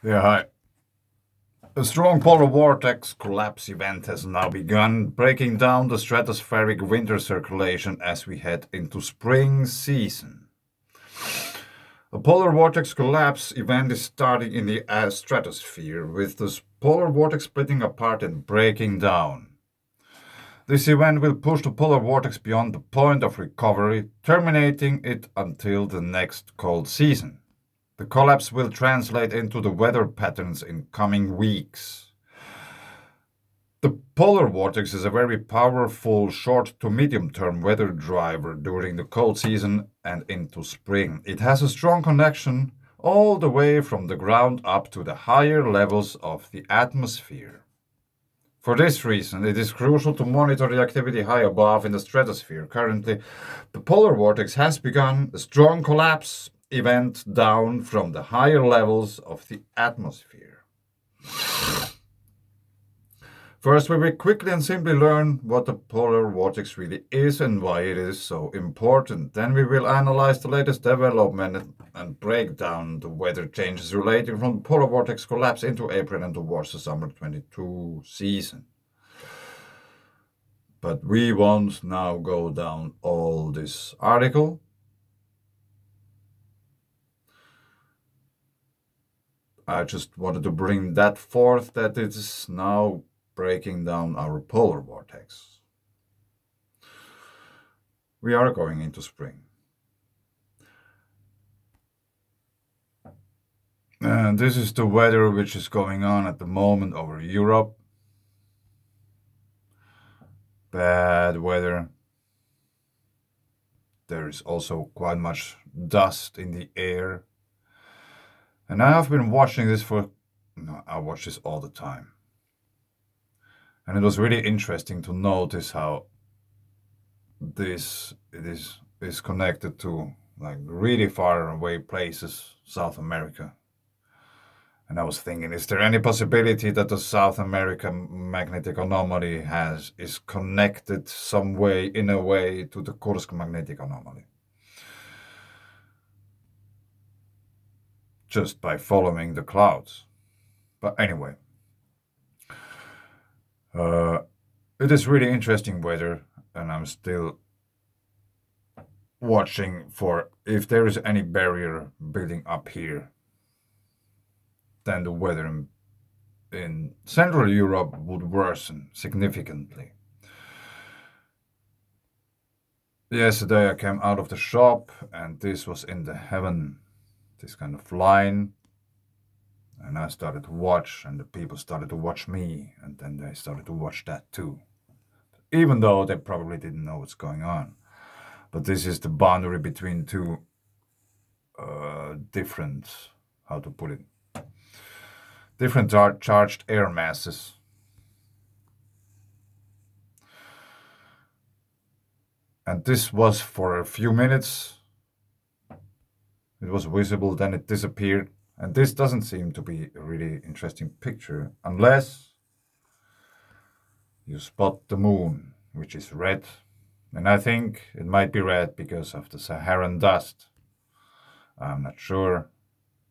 Yeah, hi. A strong polar vortex collapse event has now begun, breaking down the stratospheric winter circulation as we head into spring season. A polar vortex collapse event is starting in the stratosphere, with the polar vortex splitting apart and breaking down. This event will push the polar vortex beyond the point of recovery, terminating it until the next cold season. The collapse will translate into the weather patterns in coming weeks. The polar vortex is a very powerful short to medium term weather driver during the cold season and into spring. It has a strong connection all the way from the ground up to the higher levels of the atmosphere. For this reason, it is crucial to monitor the activity high above in the stratosphere. Currently, the polar vortex has begun a strong collapse event down from the higher levels of the atmosphere. First, we will quickly and simply learn what the polar vortex really is and why it is so important. Then we will analyze the latest development and break down the weather changes relating from the polar vortex collapse into April and towards the summer 22 season. But we won't now go down all this article. I just wanted to bring that forth that it is now breaking down our polar vortex. We are going into spring. And this is the weather which is going on at the moment over Europe. Bad weather. There is also quite much dust in the air. And I have been watching this I watch this all the time. And it was really interesting to notice how is connected to like really far away places, South America. And I was thinking, is there any possibility that the South American magnetic anomaly is connected some way, in a way, to the Kursk magnetic anomaly? Just by following the clouds. But anyway, it is really interesting weather, and I'm still watching for if there is any barrier building up here, then the weather in Central Europe would worsen significantly. Yesterday I came out of the shop and this was in the heaven, this kind of line. And I started to watch, and the people started to watch me, and then they started to watch that too. Even though they probably didn't know what's going on. But this is the boundary between two different, how to put it, different charged air masses. And this was for a few minutes. It was visible, then it disappeared. And this doesn't seem to be a really interesting picture unless you spot the moon, which is red. And I think it might be red because of the Saharan dust. I'm not sure,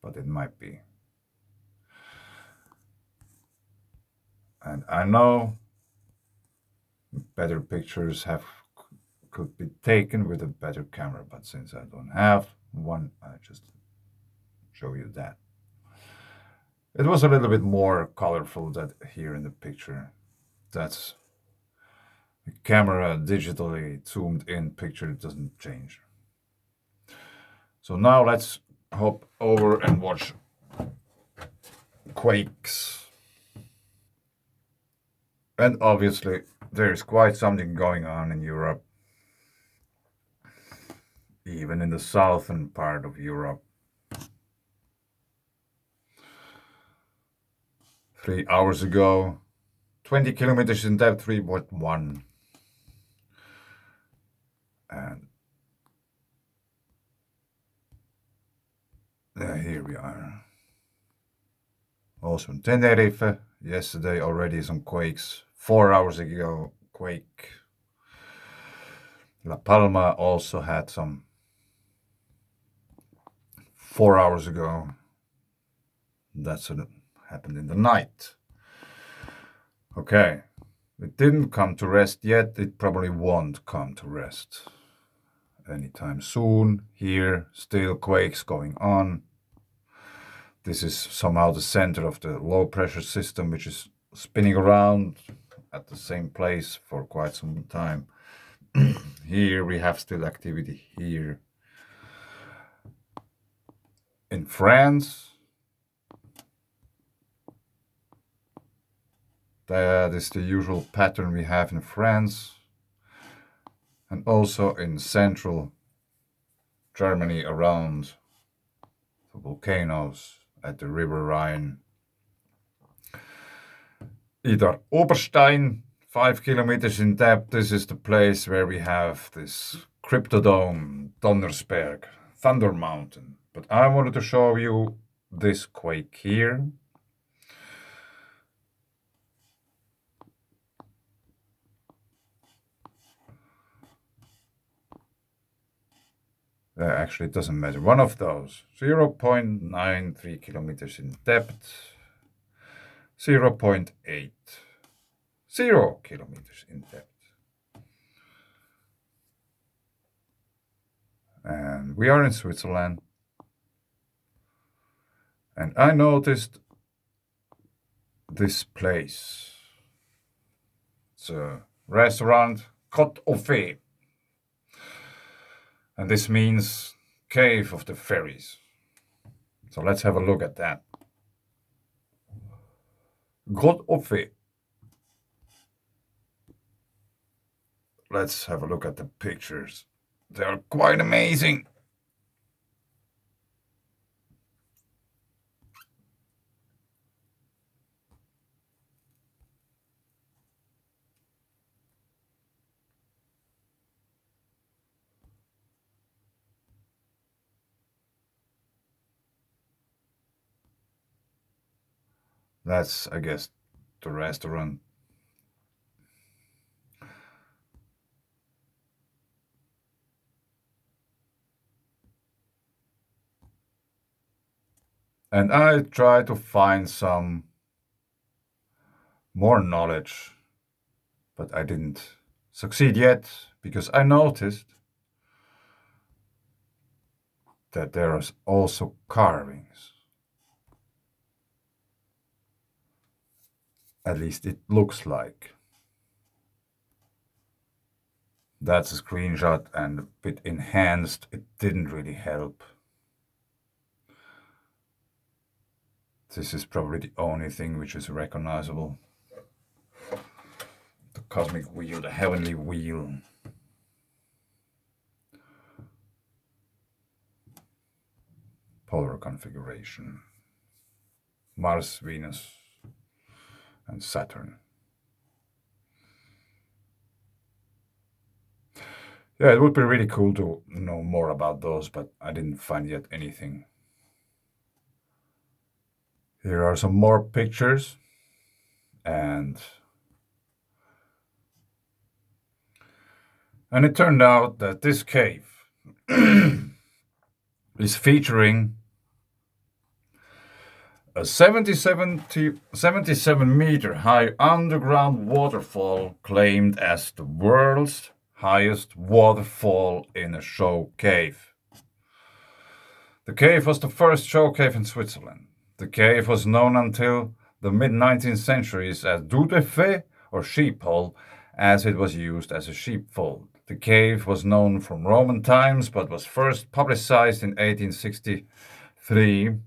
but it might be. And I know better pictures could be taken with a better camera, but since I don't have one, I just show you that. It was a little bit more colorful than here in the picture. That's the camera digitally zoomed in picture doesn't change. So now let's hop over and watch quakes. And obviously there's quite something going on in Europe. Even in the southern part of Europe. 3 hours ago, 20 kilometers in depth, 3.1. And here we are. Also in Tenerife, yesterday already some quakes. 4 hours ago, quake. La Palma also had some 4 hours ago. That's what happened in the night. Okay, it didn't come to rest yet. It probably won't come to rest anytime soon. Here, still quakes going on. This is somehow the center of the low pressure system, which is spinning around at the same place for quite some time. Here we have still activity here. In France, that is the usual pattern we have in France, and also in central Germany around the volcanoes at the River Rhine. Idar Oberstein, 5 kilometers in depth. This is the place where we have this cryptodome, Donnersberg, Thunder Mountain. But I wanted to show you this quake here. Actually, it doesn't matter. One of those, 0.93 kilometers in depth, 0.80 kilometers in depth. And we are in Switzerland. And I noticed this place. It's a restaurant, Grotte of Fées. And this means Cave of the Fairies. So let's have a look at that. Grotte of Fées. Let's have a look at the pictures. They are quite amazing. That's, I guess, the restaurant. And I try to find some more knowledge, but I didn't succeed yet because I noticed that there are also carvings. At least it looks like. That's a screenshot and a bit enhanced. It didn't really help. This is probably the only thing which is recognizable. The cosmic wheel, the heavenly wheel. Polar configuration. Mars, Venus, and Saturn. Yeah, it would be really cool to know more about those, but I didn't find yet anything. Here are some more pictures, and it turned out that this cave is featuring a 77 meter high underground waterfall claimed as the world's highest waterfall in a show cave. The cave was the first show cave in Switzerland. The cave was known until the mid-19th centuries as Doux de Fée, or sheep hole, as it was used as a sheepfold. The cave was known from Roman times, but was first publicized in 1863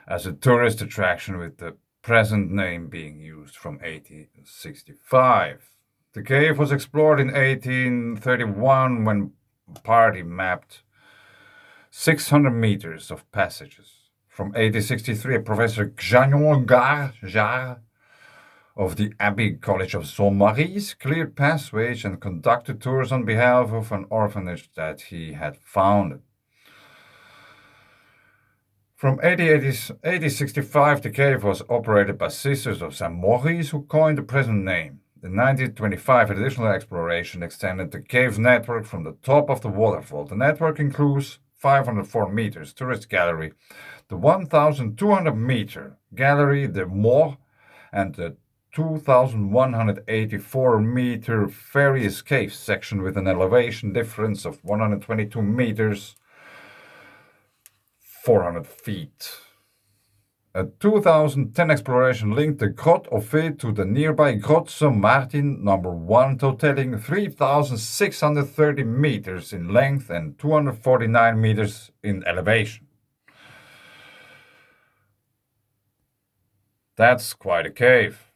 as a tourist attraction, with the present name being used from 1865. The cave was explored in 1831 when Party mapped 600 meters of passages. From 1863, Professor Gagnon Jarre of the Abbey College of Saint-Maurice cleared passageways and conducted tours on behalf of an orphanage that he had founded. From 1865, the cave was operated by Sisters of St. Maurice, who coined the present name. In 1925, additional exploration extended the cave's network from the top of the waterfall. The network includes 504 meters tourist gallery, the 1,200 meter gallery de Moor, and the 2,184 meter Fairies cave section with an elevation difference of 122 meters, 400 feet. A 2010 exploration linked the Grotte of Fées to the nearby Grotte Saint-Martin number 1, totaling 3,630 meters in length and 249 meters in elevation. That's quite a cave.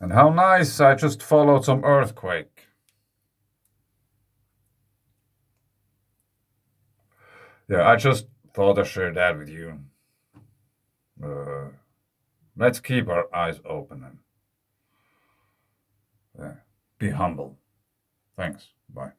And how nice, I just followed some earthquake. Yeah, I just thought I'd share that with you. Let's keep our eyes open and be humble. Thanks. Bye.